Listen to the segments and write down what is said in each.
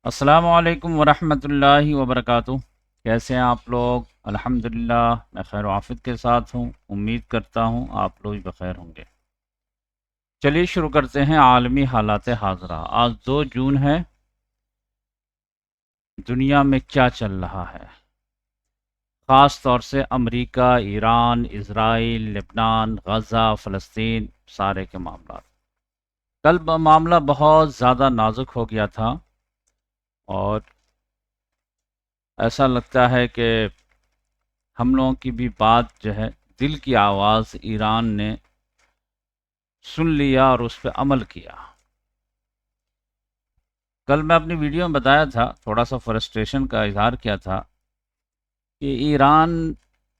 अस्सलामु अलैकुम वरहमतुल्लाहि वबरकातुह। कैसे हैं आप लोग? अल्हम्दुलिल्लाह मैं खैर आफियत के साथ हूँ। उम्मीद करता हूँ आप लोग भी बखैर होंगे। चलिए शुरू करते हैं। आलमी हालात हाज़रा। आज 2 जून है। दुनिया में क्या चल रहा है, ख़ास तौर से अमरीका, ईरान, इसराइल, लेबनान, गज़ा, फ़लस्तीन, सारे के मामला। कल मामला बहुत ज़्यादा नाजुक हो गया था और ऐसा लगता है कि हम लोगों की भी बात जो है, दिल की आवाज़ ईरान ने सुन लिया और उस पर अमल किया। कल मैं अपनी वीडियो में बताया था, थोड़ा सा फ्रस्ट्रेशन का इजहार किया था कि ईरान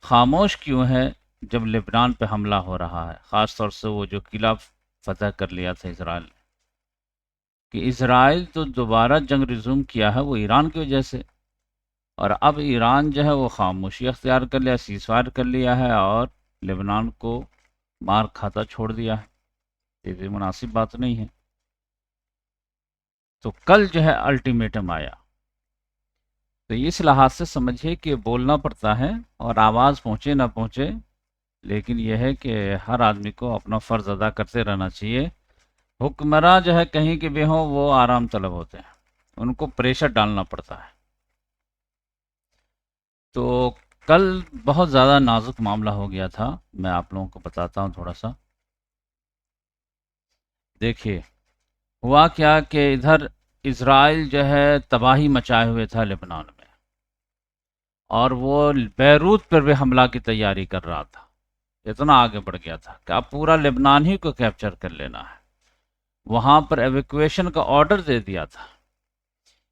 खामोश क्यों है जब लेबनान पे हमला हो रहा है, ख़ास तौर से वो जो किला फतह कर लिया था इसराइल ने। कि इसराइल तो दोबारा जंग रिज्यूम किया है वो ईरान की वजह से, और अब ईरान जो है वो खामोशी अख्तियार कर लिया, सीज़फायर कर लिया है और लेबनान को मार खाता छोड़ दिया है। ये भी मुनासिब बात नहीं है। तो कल जो है अल्टीमेटम आया, तो इस लिहाज से समझिए कि बोलना पड़ता है और आवाज़ पहुँचे ना पहुँचे, लेकिन यह है कि हर आदमी को अपना फ़र्ज़ अदा करते रहना चाहिए। हुक्मरान जो है कहीं के भी हों वो आराम तलब होते हैं, उनको प्रेशर डालना पड़ता है। तो कल बहुत ज़्यादा नाजुक मामला हो गया था। मैं आप लोगों को बताता हूँ थोड़ा सा। देखिए हुआ क्या कि इधर इसराइल जो है तबाही मचाए हुए था लेबनान में, और वो बैरूत पर भी हमला की तैयारी कर रहा था। इतना आगे बढ़ गया था कि अब पूरा लेबनान ही को कैप्चर कर लेना है। वहां पर एवैक्यूएशन का ऑर्डर दे दिया था।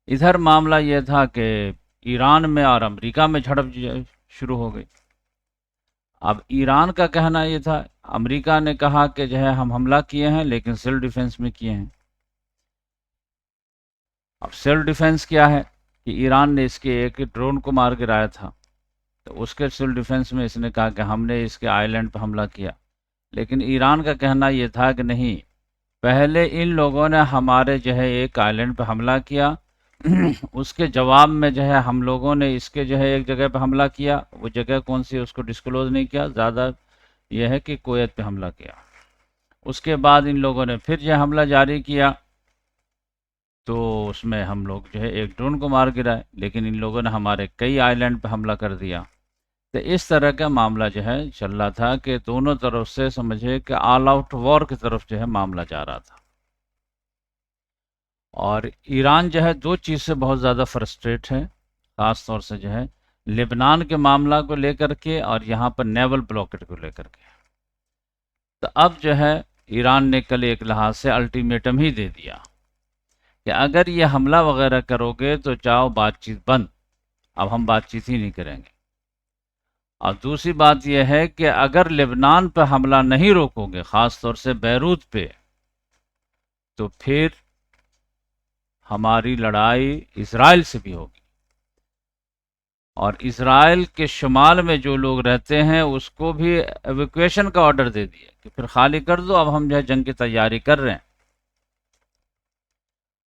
इधर मामला यह था कि ईरान में और अमेरिका में झड़प शुरू हो गई। अब ईरान का कहना यह था, अमेरिका ने कहा कि जो है हम हमला किए हैं लेकिन सेल्फ डिफेंस में किए हैं। अब सेल्फ डिफेंस क्या है कि ईरान ने इसके एक ड्रोन को मार गिराया था, तो उसके सेल्फ डिफेंस में इसने कहा कि हमने इसके आइलैंड पर हमला किया। लेकिन ईरान का कहना यह था कि नहीं, पहले इन लोगों ने हमारे जो है एक आइलैंड पर हमला किया उसके जवाब में जो है हम लोगों ने इसके जो है एक जगह पर हमला किया। वो जगह कौन सी है उसको डिस्क्लोज नहीं किया, ज़्यादा यह है कि कुवैत पे हमला किया। उसके बाद इन लोगों ने फिर जो हमला जारी किया, तो उसमें हम लोग जो है एक ड्रोन को मार गिराए, लेकिन इन लोगों ने हमारे कई आइलैंड पे हमला कर दिया। तो इस तरह का मामला जो है चल रहा था कि दोनों तरफ से समझे कि ऑल आउट वॉर की तरफ जो है मामला जा रहा था। और ईरान जो है दो चीज़ से बहुत ज़्यादा फ्रस्ट्रेट है, ख़ास तौर से जो है लेबनान के मामला को लेकर के और यहाँ पर नेवल ब्लॉकेट को लेकर के। तो अब जो है ईरान ने कल एक लिहाज से अल्टीमेटम ही दे दिया कि अगर ये हमला वगैरह करोगे तो जाओ बातचीत बंद, अब हम बातचीत ही नहीं करेंगे। और दूसरी बात यह है कि अगर लेबनान पर हमला नहीं रोकोगे, ख़ास तौर से बैरूत पे, तो फिर हमारी लड़ाई इसराइल से भी होगी। और इसराइल के शुमाल में जो लोग रहते हैं उसको भी एवैक्यूएशन का ऑर्डर दे दिया कि फिर खाली कर दो, अब हम जो है जंग की तैयारी कर रहे हैं।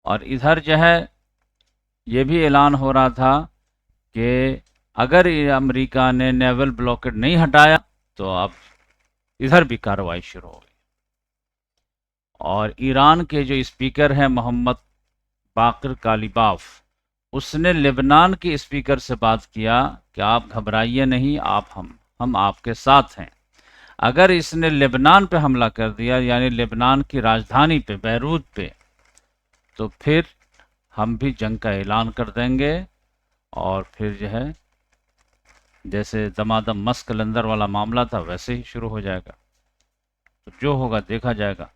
और इधर जो है ये भी ऐलान हो रहा था कि अगर अमेरिका ने नेवल ब्लॉकेट नहीं हटाया तो अब इधर भी कार्रवाई शुरू होगी। और ईरान के जो स्पीकर हैं मोहम्मद बाकर कालिबाफ, उसने लेबनान के स्पीकर से बात किया कि आप घबराइए नहीं, आप हम आपके साथ हैं। अगर इसने लेबनान पे हमला कर दिया, यानी लेबनान की राजधानी पे बैरूत पे, तो फिर हम भी जंग का ऐलान कर देंगे। और फिर जो है जैसे दमादम मस्त कलंदर वाला मामला था वैसे ही शुरू हो जाएगा। तो जो होगा देखा जाएगा।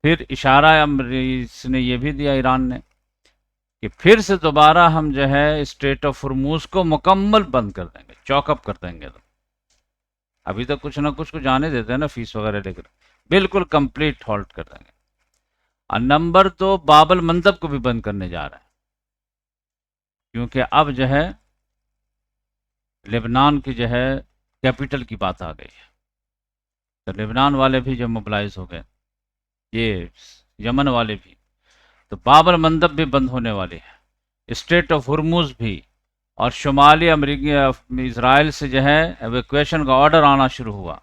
फिर इशारा इसने ये भी दिया ईरान ने कि फिर से दोबारा हम जो है स्ट्रेट ऑफ हॉर्मूज को मुकम्मल बंद कर देंगे, चौकअप कर देंगे। तो अभी तक कुछ ना कुछ को जाने देते हैं ना, फीस वगैरह लेकर, बिल्कुल कंप्लीट हॉल्ट कर देंगे। और नंबर तो बाबल मंदब को भी बंद करने जा रहे हैं, क्योंकि अब जो है लेबनान की जो है कैपिटल की बात आ गई है। तो लेबनान वाले भी जो मोबिलाइज हो गए, ये यमन वाले भी, तो बाबर मंदब भी बंद होने वाली है, स्ट्रेट ऑफ हुर्मुज भी, और शुमाली अमरीकी इसराइल से जो है एवेक्यूएशन का ऑर्डर आना शुरू हुआ।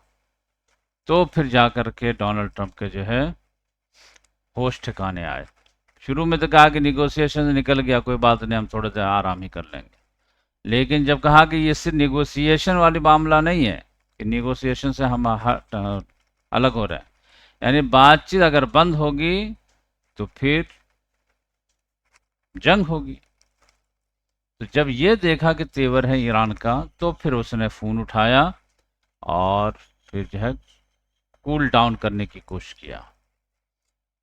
तो फिर जाकर के डोनाल्ड ट्रंप के जो है होश ठिकाने आए। शुरू में तो कहा कि निगोशिएशन से निकल गया, कोई बात नहीं, हम थोड़ा सा आराम ही कर लेंगे। लेकिन जब कहा कि ये सिर्फ निगोशिएशन वाली मामला नहीं है कि निगोशिएशन से हम अलग हो रहे हैं, यानी बातचीत अगर बंद होगी तो फिर जंग होगी। तो जब ये देखा कि तेवर है ईरान का, तो फिर उसने फ़ोन उठाया और फिर जो है कूल डाउन करने की कोशिश किया।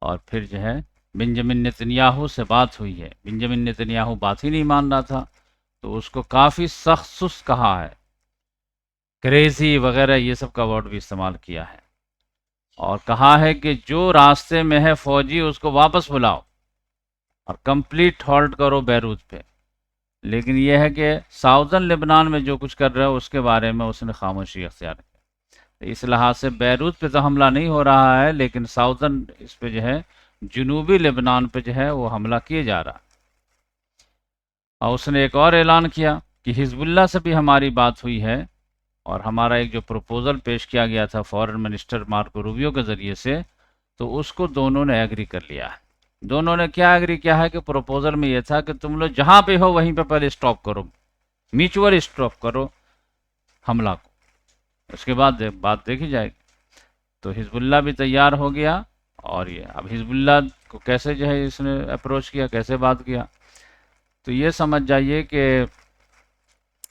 और फिर जो है बेंजामिन नेतन्याहू से बात हुई है। बेंजामिन नेतन्याहू बात ही नहीं मान रहा था, तो उसको काफ़ी सख्त सुस्त कहा है, क्रेजी वगैरह ये सब का वर्ड भी इस्तेमाल किया है, और कहा है कि जो रास्ते में है फौजी उसको वापस बुलाओ और कंप्लीट हॉल्ट करो बैरूत पे। लेकिन यह है कि साउदर्न लेबनान में जो कुछ कर रहा है उसके बारे में उसने खामोशी अख्तियार की। तो इस लिहाज से बैरूत पे तो हमला नहीं हो रहा है, लेकिन साउदर्न इस पे जो है जनूबी लेबनान पे जो है वो हमला किए जा रहा है। और उसने एक और ऐलान किया कि हिजबुल्लाह से भी हमारी बात हुई है, और हमारा एक जो प्रपोज़ल पेश किया गया था फॉरेन मिनिस्टर मार्को रूबियो के ज़रिए से, तो उसको दोनों ने एग्री कर लिया है। दोनों ने क्या एग्री किया है कि प्रपोज़ल में ये था कि तुम लोग जहाँ पे हो वहीं पे पहले स्टॉप करो, म्यूचुअल स्टॉप करो हमला को, उसके बाद बात देखी जाएगी। तो हिजबुल्लाह भी तैयार हो गया, और ये अब हिजबुल्लाह को कैसे जो है इसने अप्रोच किया, कैसे बात किया, तो ये समझ जाइए कि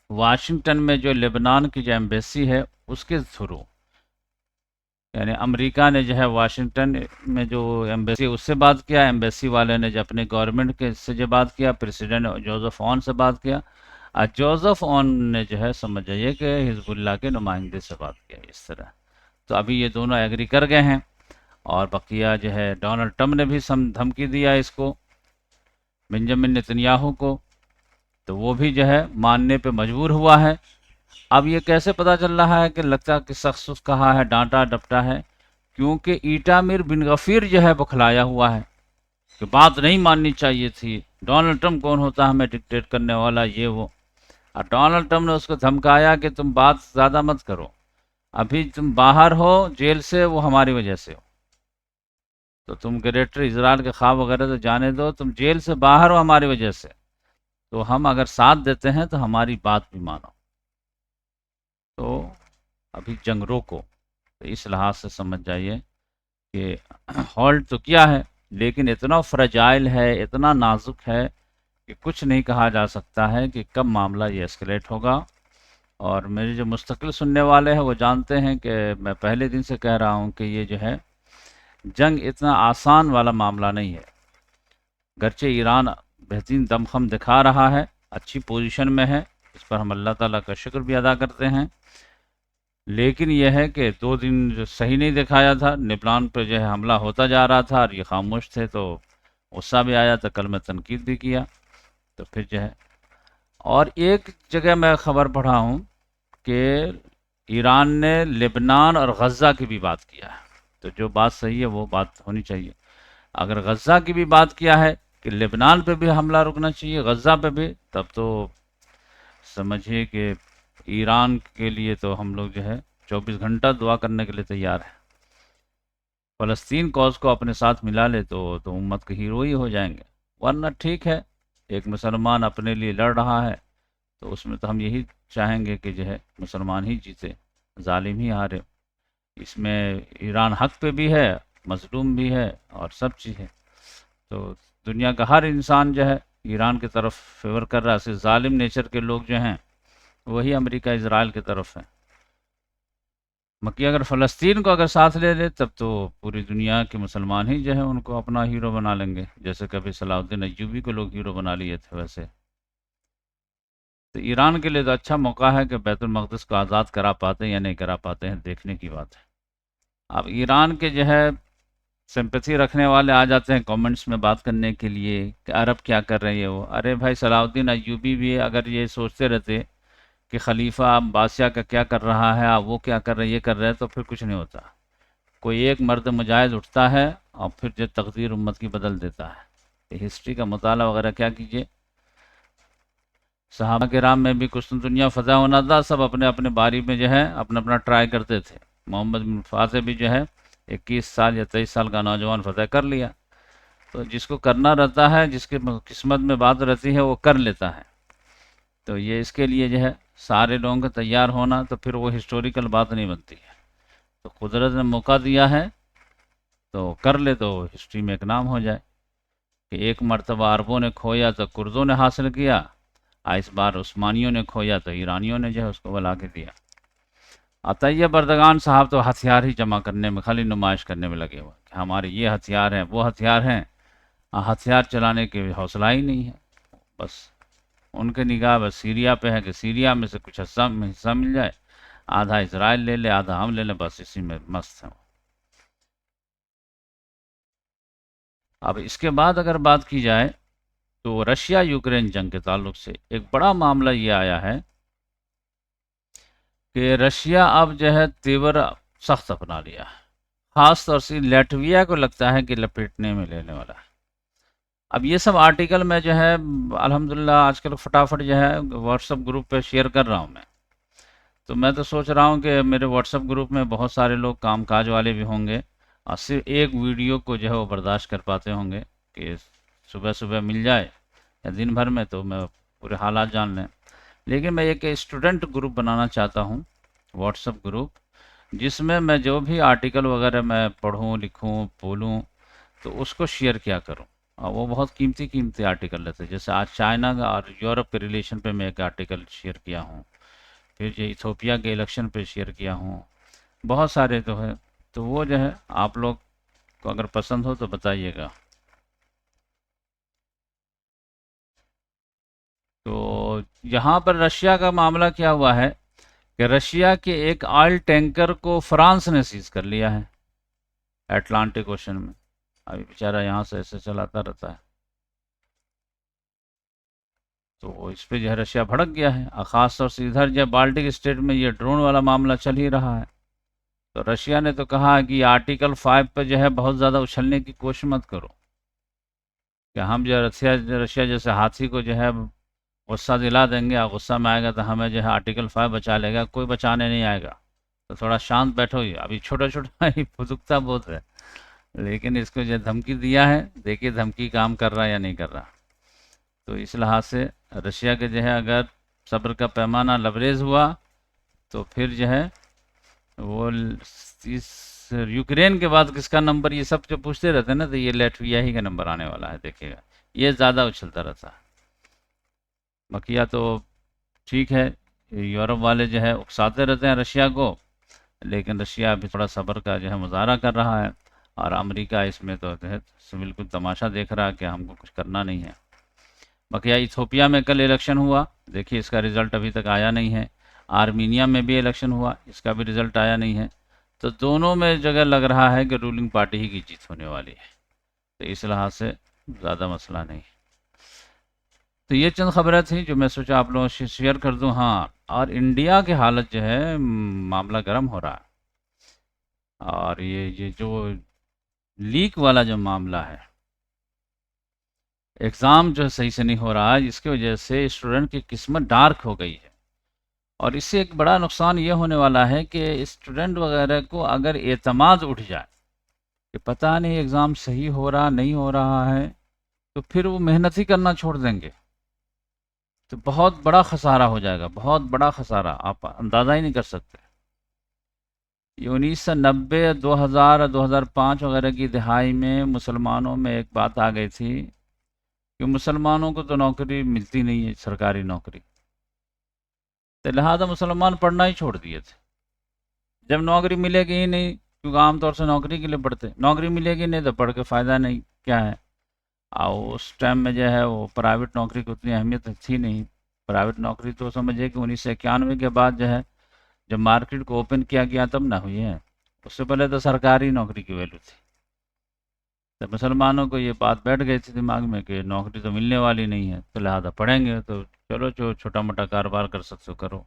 वाशिंगटन में जो लेबनान की जो एम्बेसी है उसके थ्रू, यानी अमेरिका ने जो है वाशिंगटन में जो एम्बेसी उससे बात किया, एम्बेसी वाले ने जो अपने गवर्नमेंट के से जो बात किया, प्रेसिडेंट जोसेफ ऑन से बात किया, और जोसेफ ऑन ने जो है समझ जाइए कि हिजबुल्लाह के नुमाइंदे से बात किया इस तरह। तो अभी ये दोनों एग्री कर गए हैं, और बकिया जो है डोनाल्ड ट्रंप ने भी धमकी दिया इसको बेंजामिन नेतन्याहू को, तो वो भी जो है मानने पे मजबूर हुआ है। अब ये कैसे पता चल रहा है कि लगता कि शख्स कहा है, डांटा डपटा है, क्योंकि ईटामिर बिन गफीर जो है बौखलाया हुआ है कि बात नहीं माननी चाहिए थी, डोनाल्ड ट्रंप कौन होता है हमें डिक्टेट करने वाला, ये वो। और डोनाल्ड ट्रंप ने उसको धमकाया कि तुम बात ज़्यादा मत करो, अभी तुम बाहर हो जेल से, वो हमारी वजह से हो, तो तुम ग्रेटर इजराइल के ख्वाब वगैरह तो जाने दो, तुम जेल से बाहर हो हमारी वजह से, तो हम अगर साथ देते हैं तो हमारी बात भी मानो। तो अभी जंग रोको, तो इस लिहाज से समझ जाइए कि हॉल्ट तो किया है, लेकिन इतना फ्रेजाइल है, इतना नाजुक है कि कुछ नहीं कहा जा सकता है कि कब मामला ये एस्केलेट होगा। और मेरे जो मुस्तकिल सुनने वाले हैं वो जानते हैं कि मैं पहले दिन से कह रहा हूँ कि ये जो है जंग इतना आसान वाला मामला नहीं है। गरचे ईरान बेहतरीन दमखम दिखा रहा है, अच्छी पोजीशन में है, इस पर हम अल्लाह ताला का शुक्र भी अदा करते हैं, लेकिन यह है कि 2 दिन जो सही नहीं दिखाया था, लेबनान पर जो है हमला होता जा रहा था और ये खामोश थे, तो गुस्सा भी आया, तो कल मैं तनकीद भी किया, तो फिर जो है। और एक जगह मैं ख़बर पढ़ा हूँ कि ईरान ने लेबनान और गज़ा की भी बात किया है, तो जो बात सही है वो बात होनी चाहिए। अगर गज़ा की भी बात किया है कि लेबनान पे भी हमला रुकना चाहिए, गज़ा पे भी, तब तो समझिए कि ईरान के लिए तो हम लोग जो है 24 घंटा दुआ करने के लिए तैयार है। फ़लस्तीन कॉज को अपने साथ मिला ले तो उम्मत के हीरो ही हो जाएंगे, वरना ठीक है, एक मुसलमान अपने लिए लड़ रहा है, तो उसमें तो हम यही चाहेंगे कि जो है मुसलमान ही जीते, जालिम ही हारे। इसमें ईरान हक पे भी है, मजलूम भी है, और सब चीज़ है। तो दुनिया का हर इंसान जो है ईरान की तरफ फेवर कर रहा है, सिर्फ जालिम नेचर के लोग जो हैं वही अमेरिका इजराइल की तरफ है। मक्की अगर फ़लस्तीन को अगर साथ ले ले तब तो पूरी दुनिया के मुसलमान ही जो है उनको अपना हीरो बना लेंगे, जैसे कभी सलाउद्दीन अय्यूबी को लोग हीरो बना लिए थे वैसे। तो ईरान के लिए तो अच्छा मौका है कि बैतुल मक़दिस को आज़ाद करा पाते हैं या नहीं करा पाते हैं, देखने की बात है। अब ईरान के जो है सिंपैथी रखने वाले आ जाते हैं कमेंट्स में बात करने के लिए कि अरब क्या कर रहे हैं वो। अरे भाई, सलाउद्दीन अय्यूबी भी अगर ये सोचते रहते कि खलीफा बादशाह का क्या कर रहा है, वो क्या कर रहे हैं, ये कर रहे हैं, तो फिर कुछ नहीं होता। कोई एक मर्द मुजाहिद उठता है और फिर जो तकदीर उम्मत की बदल देता है। हिस्ट्री का मुताला वगैरह क्या कीजिए। सहाबा किराम में भी कुस्तुनतुनिया फतह होना था, सब अपने अपने बारी में जो है अपना अपना ट्राई करते थे। मोहम्मद बिन फाते भी जो है 21 साल या 23 साल का नौजवान फतह कर लिया। तो जिसको करना रहता है, जिसके किस्मत में बात रहती है, वो कर लेता है। तो ये इसके लिए जो है सारे लोगों का तैयार होना, तो फिर वो हिस्टोरिकल बात नहीं बनती है। तो कुदरत ने मौका दिया है तो कर ले, तो हिस्ट्री में एक नाम हो जाए कि एक मरतबा अरबों ने खोया तो कुर्दों ने हासिल किया, इस बार उस्मानियों ने खोया तो ईरानियों ने जो है उसको बुला के दिया। अतः बर्दगान साहब तो हथियार ही जमा करने में, खाली नुमाइश करने में लगे हुए कि हमारे ये हथियार हैं, वो हथियार हैं। हथियार चलाने के हौसला ही नहीं है। बस उनके निगाह बस सीरिया पे है कि सीरिया में से कुछ हिस्सा मिल जाए, आधा इसराइल ले ले, आधा हम ले लें, बस इसी में मस्त हैं। अब इसके बाद अगर बात की जाए तो रशिया यूक्रेन जंग के ताल्लुक से एक बड़ा मामला ये आया है कि रशिया अब जो है तेवर सख्त अपना लिया है। खास तौर से लैटविया को लगता है कि लपेटने में लेने वाला है। अब ये सब आर्टिकल में जो है अल्हम्दुलिल्लाह आजकल फटाफट जो है व्हाट्सएप ग्रुप पे शेयर कर रहा हूँ मैं। तो मैं तो सोच रहा हूँ कि मेरे व्हाट्सएप ग्रुप में बहुत सारे लोग कामकाज वाले भी होंगे और सिर्फ एक वीडियो को जो है वो बर्दाश्त कर पाते होंगे कि सुबह सुबह मिल जाए या दिन भर में तो मैं पूरे हालात जान लें। लेकिन मैं एक स्टूडेंट ग्रुप बनाना चाहता हूँ, व्हाट्सएप ग्रुप, जिसमें मैं जो भी आर्टिकल वगैरह मैं पढ़ूँ, लिखूँ, बोलूँ, तो उसको शेयर किया करूँ। और वो बहुत कीमती कीमती आर्टिकल रहते हैं। जैसे आज चाइना का और यूरोप के रिलेशन पे मैं एक आर्टिकल शेयर किया हूँ, फिर जो इथोपिया के इलेक्शन पे शेयर किया हूँ, बहुत सारे तो है। तो वो जो है आप लोग को अगर पसंद हो तो बताइएगा। तो यहाँ पर रशिया का मामला क्या हुआ है कि रशिया के एक ऑयल टैंकर को फ्रांस ने सीज कर लिया है अटलांटिक ओशन में। अभी बेचारा यहाँ से ऐसे चलाता रहता है, तो इस पे जो है रशिया भड़क गया है। और ख़ास तौर से इधर जो बाल्टिक स्टेट में ये ड्रोन वाला मामला चल ही रहा है। तो रशिया ने तो कहा कि आर्टिकल 5 पे जो है बहुत ज़्यादा उछलने की कोशिश मत करो कि हम जो रशिया जैसे हाथी को जो है गुस्सा दिला देंगे और गुस्सा में आएगा तो हमें जो है आर्टिकल 5 बचा लेगा, कोई बचाने नहीं आएगा। तो थोड़ा शांत बैठो। ही अभी छोटा छोटा ही फुदुकता बहुत है, लेकिन इसको जो धमकी दिया है, देखिए धमकी काम कर रहा है या नहीं कर रहा। तो इस लिहाज से रशिया के जो है अगर सब्र का पैमाना लबरेज हुआ तो फिर जो है वो इस यूक्रेन के बाद किसका नंबर, ये सब जो पूछते रहते हैं ना, तो ये लैटविया ही का नंबर आने वाला है। देखिएगा ये ज़्यादा उछलता रहता है। बकिया तो ठीक है, यूरोप वाले जो है उकसाते रहते हैं रशिया को, लेकिन रशिया अभी थोड़ा सब्र का जो है मुजाहरा कर रहा है। और अमेरिका इसमें तो जो है बिल्कुल तमाशा देख रहा है कि हमको कुछ करना नहीं है। बकिया इथोपिया में कल इलेक्शन हुआ, देखिए इसका रिज़ल्ट अभी तक आया नहीं है। आर्मीनिया में भी इलेक्शन हुआ, इसका भी रिज़ल्ट आया नहीं है। तो दोनों में जगह लग रहा है कि रूलिंग पार्टी ही की जीत होने वाली है। तो इस लिहाज से ज़्यादा मसला नहीं। तो ये चंद खबरें थी जो मैं सोचा आप लोगों से शेयर कर दूं। हाँ, और इंडिया की हालत जो है मामला गर्म हो रहा है। और ये जो लीक वाला जो मामला है, एग्ज़ाम जो है सही से नहीं हो रहा है, जिसकी वजह से स्टूडेंट की किस्मत डार्क हो गई है। और इससे एक बड़ा नुकसान ये होने वाला है कि स्टूडेंट वगैरह को अगर एतमाद उठ जाए कि पता नहीं एग्ज़ाम सही हो रहा नहीं हो रहा है, तो फिर वो मेहनत ही करना छोड़ देंगे। तो बहुत बड़ा खसारा हो जाएगा, बहुत बड़ा खसारा, आप अंदाज़ा ही नहीं कर सकते। ये 1990, 2000, 2005 वगैरह की दिहाई में मुसलमानों में एक बात आ गई थी कि मुसलमानों को तो नौकरी मिलती नहीं है, सरकारी नौकरी। तो लिहाजा मुसलमान पढ़ना ही छोड़ दिए थे। जब नौकरी मिलेगी ही नहीं, क्योंकि आमतौर से नौकरी के लिए पढ़ते, नौकरी मिलेगी नहीं तो पढ़ के फ़ायदा नहीं, क्या है। और उस टाइम में जो है वो प्राइवेट नौकरी की उतनी अहमियत थी नहीं। प्राइवेट नौकरी तो समझिए कि 1991 के बाद जो है जब मार्केट को ओपन किया गया तब ना हुई है। उससे पहले तो सरकारी नौकरी की वैल्यू थी। तो मुसलमानों को ये बात बैठ गई थी दिमाग में कि नौकरी तो मिलने वाली नहीं है, तो लिहाजा पढ़ेंगे, तो चलो जो छोटा मोटा कारोबार कर सकते हो करो।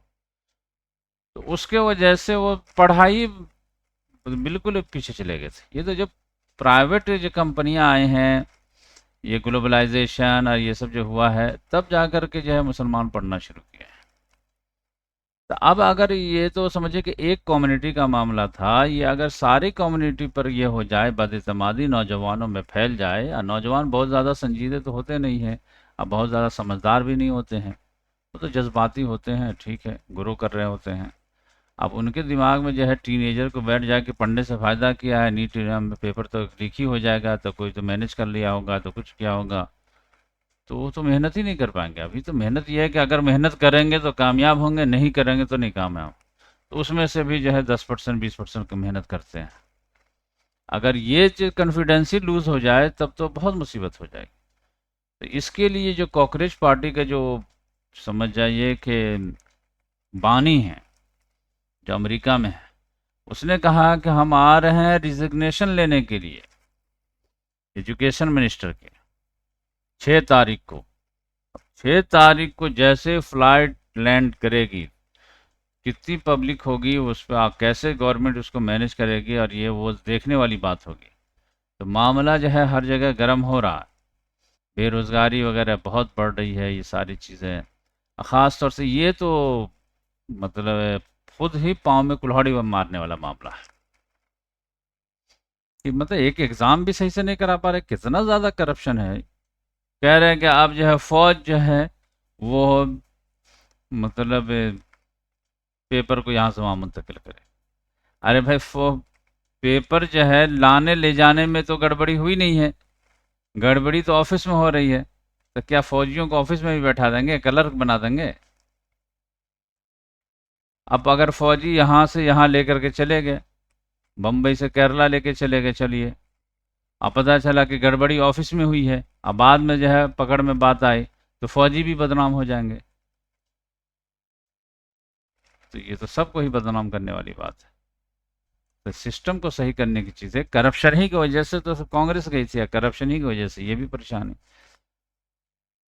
तो उसके वजह से वो पढ़ाई बिल्कुल पीछे चले गए थे। ये तो जब प्राइवेट जो कंपनियां आए हैं ये ग्लोबलाइजेशन और ये सब जो हुआ है, तब जा कर के जो है मुसलमान पढ़ना शुरू किया है। तो अब अगर ये तो समझिए कि एक कम्युनिटी का मामला था, ये अगर सारी कम्युनिटी पर ये हो जाए, बदइत्तेमादी नौजवानों में फैल जाए, और नौजवान बहुत ज़्यादा संजीदे तो होते नहीं हैं, अब बहुत ज़्यादा समझदार भी नहीं होते हैं, वो तो जज्बाती होते हैं, ठीक है, ग्रो कर रहे होते हैं। अब उनके दिमाग में जो है टीनेजर को बैठ जाके पढ़ने से फ़ायदा क्या है, नीट एग्जाम में पेपर तो लीक ही हो जाएगा, तो कोई तो मैनेज कर लिया होगा, तो कुछ किया होगा, तो वो तो मेहनत ही नहीं कर पाएंगे। अभी तो मेहनत ये है कि अगर मेहनत करेंगे तो कामयाब होंगे, नहीं करेंगे तो नहीं कामयाब। तो उसमें से भी जो है 10% 20% की मेहनत करते हैं। अगर ये कॉन्फिडेंस ही लूज हो जाए तब तो बहुत मुसीबत हो जाएगी। तो इसके लिए जो कॉकरोच पार्टी के जो समझ जाइए कि बानी हैं, जो अमेरिका में है, उसने कहा कि हम आ रहे हैं रिजिग्नेशन लेने के लिए एजुकेशन मिनिस्टर के 6 तारीख को। 6 तारीख को जैसे फ्लाइट लैंड करेगी, कितनी पब्लिक होगी उस पर, कैसे गवर्नमेंट उसको मैनेज करेगी, और ये वो देखने वाली बात होगी। तो मामला जो है हर जगह गर्म हो रहा है, बेरोज़गारी वगैरह बहुत बढ़ रही है, ये सारी चीज़ें। ख़ास तौर से ये तो मतलब खुद ही पाँव में कुल्हाड़ी मारने वाला मामला है कि मतलब एक एग्ज़ाम भी सही से नहीं करा पा रहे, कितना ज़्यादा करप्शन है। कह रहे हैं कि अब जो है फ़ौज जो है वो मतलब पेपर को यहाँ से वहाँ मुंतकिल करे। अरे भाई पेपर जो है लाने ले जाने में तो गड़बड़ी हुई नहीं है, गड़बड़ी तो ऑफिस में हो रही है। तो क्या फौजियों को ऑफिस में भी बैठा देंगे, क्लर्क बना देंगे? अब अगर फौजी यहाँ से यहाँ लेकर के चले गए, बम्बई से केरला लेके चले गए, चलिए, अब पता चला कि गड़बड़ी ऑफिस में हुई है, अब बाद में जो है पकड़ में बात आई तो फौजी भी बदनाम हो जाएंगे। तो ये तो सबको ही बदनाम करने वाली बात है। तो सिस्टम को सही करने की चीज़ है, करप्शन ही की वजह से तो कांग्रेस गई थी, करप्शन ही की वजह से ये भी परेशानी।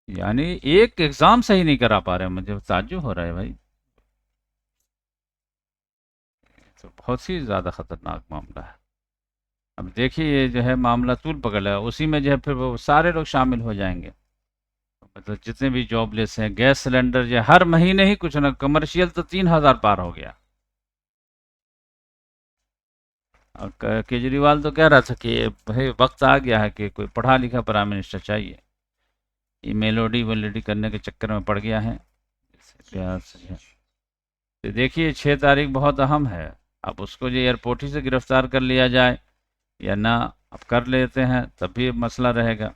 यानी एक एग्ज़ाम सही नहीं करा पा रहे, मुझे ताज्जुब हो रहा है भाई। तो बहुत ही ज़्यादा ख़तरनाक मामला है। अब देखिए ये जो है मामला तूल पकड़ है, उसी में जो है फिर वो सारे लोग शामिल हो जाएंगे। मतलब जितने भी जॉबलेस हैं, गैस सिलेंडर जो हर महीने ही कुछ ना, कमर्शियल तो 3,000 पार हो गया। और केजरीवाल तो कह रहा था कि भाई वक्त आ गया है कि कोई पढ़ा लिखा प्राइम मिनिस्टर चाहिए, ये मेलोडी वेलोडी करने के चक्कर में पड़ गया है। तो देखिए 6 तारीख बहुत अहम है। अब उसको जो एयरपोर्ट ही से गिरफ्तार कर लिया जाए या ना, अब कर लेते हैं तब भी मसला रहेगा,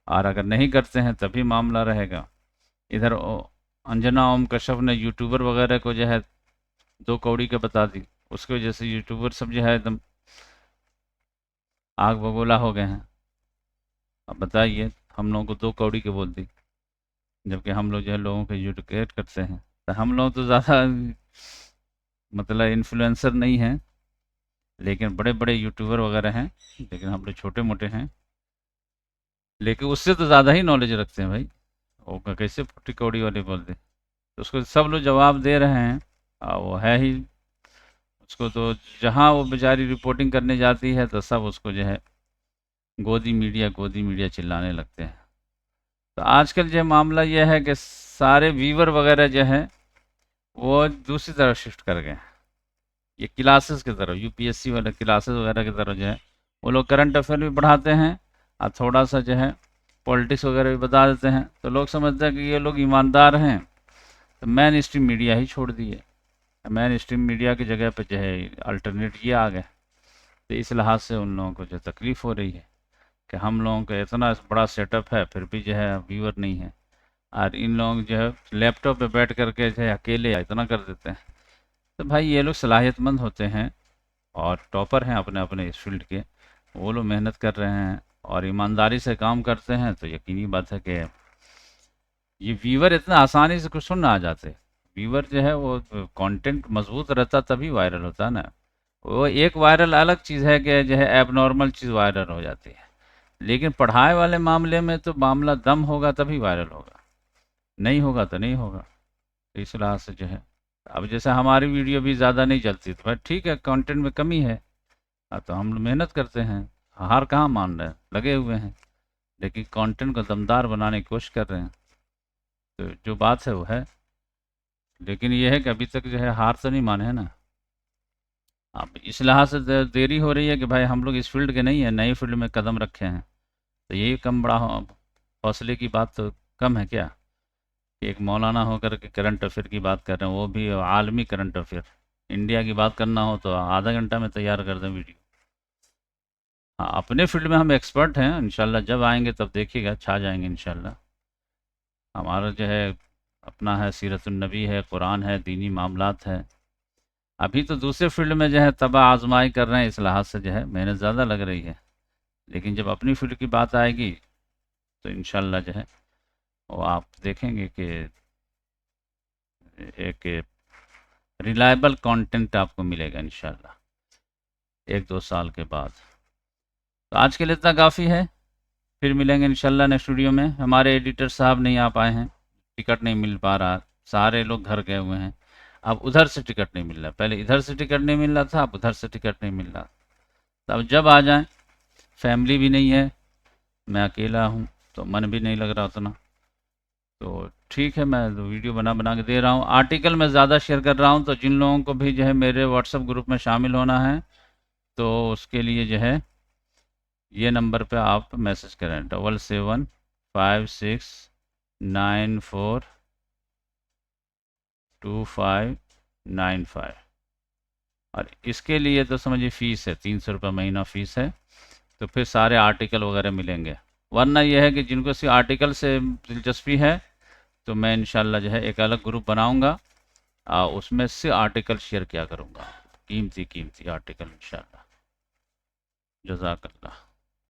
और अगर नहीं करते हैं तभी मामला रहेगा। इधर अंजना ओम कश्यप ने यूट्यूबर वगैरह को जो है 2 कौड़ी के बता दी, उसकी वजह से यूट्यूबर सब जो है एकदम आग बबूला हो गए हैं। अब बताइए, हम लोगों को 2 कौड़ी के बोल दी, जबकि हम लोग जो है लोगों को एजुकेट करते हैं। तो हम लोग तो ज़्यादा मतलब इन्फ्लुएंसर नहीं हैं, लेकिन बड़े बड़े यूट्यूबर वगैरह हैं, लेकिन हम लोग छोटे मोटे हैं, लेकिन उससे तो ज़्यादा ही नॉलेज रखते हैं भाई। वो कैसे 40 कौड़ी वाले बोल दे, तो उसको सब लोग जवाब दे रहे हैं। वो है ही, उसको तो जहाँ वो बेचारी रिपोर्टिंग करने जाती है तो सब उसको जो है गोदी मीडिया चिल्लाने लगते हैं। तो आजकल जो मामला यह है कि सारे व्यूवर वगैरह जो है वो दूसरी तरफ शिफ्ट कर गए हैं, ये क्लासेस की तरफ, यूपीएससी वाले क्लासेस वगैरह की तरफ जो है वो लोग करंट अफेयर भी बढ़ाते हैं, और थोड़ा सा जो है पॉलिटिक्स वगैरह भी बता देते हैं, तो लोग समझते हैं कि ये लोग ईमानदार हैं। तो मैन स्ट्रीम मीडिया ही छोड़ दिए, मैन स्ट्रीम मीडिया की जगह पे जो है अल्टरनेट ये आ गए। तो इस लिहाज से उन लोगों को जो तकलीफ़ हो रही है कि हम लोगों का इतना बड़ा सेटअप है फिर भी जो है व्यूअर नहीं है, और इन लोग जो है लैपटॉप पे बैठ करके जो है अकेले इतना कर देते हैं। तो भाई ये लोग सलाहियतमंद होते हैं और टॉपर हैं अपने अपने इस फील्ड के, वो लोग मेहनत कर रहे हैं और ईमानदारी से काम करते हैं, तो यकीनी बात है कि ये व्यूअर इतना आसानी से कुछ सुन आ जाते। व्यूअर जो है वो कंटेंट मजबूत रहता तभी वायरल होता है ना। वो एक वायरल अलग चीज़ है कि जो है एबनॉर्मल चीज़ वायरल हो जाती है, लेकिन पढ़ाई वाले मामले में तो मामला दम होगा तभी वायरल होगा, नहीं होगा तो नहीं होगा। तो इस लिहाज से जो है, अब जैसे हमारी वीडियो भी ज़्यादा नहीं चलती तो भाई ठीक है, कंटेंट में कमी है, तो हम लोग मेहनत करते हैं, हार कहाँ मान रहे हैं, लगे हुए हैं। लेकिन कंटेंट को दमदार बनाने की कोशिश कर रहे हैं। तो जो बात है वो है, लेकिन ये है कि अभी तक जो है हार तो नहीं माने हैं ना। अब इस लिहाज से देरी हो रही है कि भाई हम लोग इस फील्ड के नहीं हैं, नई फील्ड में कदम रखे हैं। तो यही कम बड़ा हौसले की बात तो कम है क्या, कि एक मौलाना होकर के करंट अफेयर की बात कर रहे हैं, वो भी आलमी करंट अफेयर। इंडिया की बात करना हो तो आधा घंटा में तैयार कर दें वीडियो। हाँ, अपने फील्ड में हम एक्सपर्ट हैं, इंशाल्लाह जब आएंगे तब देखिएगा छा जाएंगे इंशाल्लाह। हमारा जो है अपना है, सीरतुन नबी है, कुरान है, दीनी मामलात है। अभी तो दूसरे फील्ड में जो है तबा आजमाई कर रहे हैं, इस लिहाज से जो है मेहनत ज़्यादा लग रही है। लेकिन जब अपनी फील्ड की बात आएगी तो इंशाल्लाह जो है वो आप देखेंगे कि एक रिलायबल कंटेंट आपको मिलेगा इंशाल्लाह 1-2 साल के बाद। तो आज के लिए इतना काफ़ी है, फिर मिलेंगे इंशाल्लाह नेक्स्ट वीडियो में। हमारे एडिटर साहब नहीं आ पाए हैं, टिकट नहीं मिल पा रहा, सारे लोग घर गए हुए हैं। अब उधर से टिकट नहीं मिल रहा, पहले इधर से टिकट नहीं मिल रहा था, अब उधर से टिकट नहीं मिल रहा। तो अब जब आ जाएं, फैमिली भी नहीं है, मैं अकेला हूँ, तो मन भी नहीं लग रहा उतना। तो ठीक है, मैं वीडियो बना बना के दे रहा हूँ, आर्टिकल मैं ज़्यादा शेयर कर रहा हूँ। तो जिन लोगों को भी जो है मेरे व्हाट्सएप ग्रुप में शामिल होना है, तो उसके लिए जो है ये नंबर पे आप मैसेज करें 7756942595। और इसके लिए तो समझिए फ़ीस है, 300 रुपये महीना फ़ीस है। तो फिर सारे आर्टिकल वगैरह मिलेंगे। वरना यह है कि जिनको सिर्फ आर्टिकल से दिलचस्पी है, तो मैं इंशाल्लाह जो है एक अलग ग्रुप बनाऊंगा, उसमें से आर्टिकल शेयर किया करूंगा, कीमती कीमती आर्टिकल इंशाल्लाह। जज़ाकल्लाह।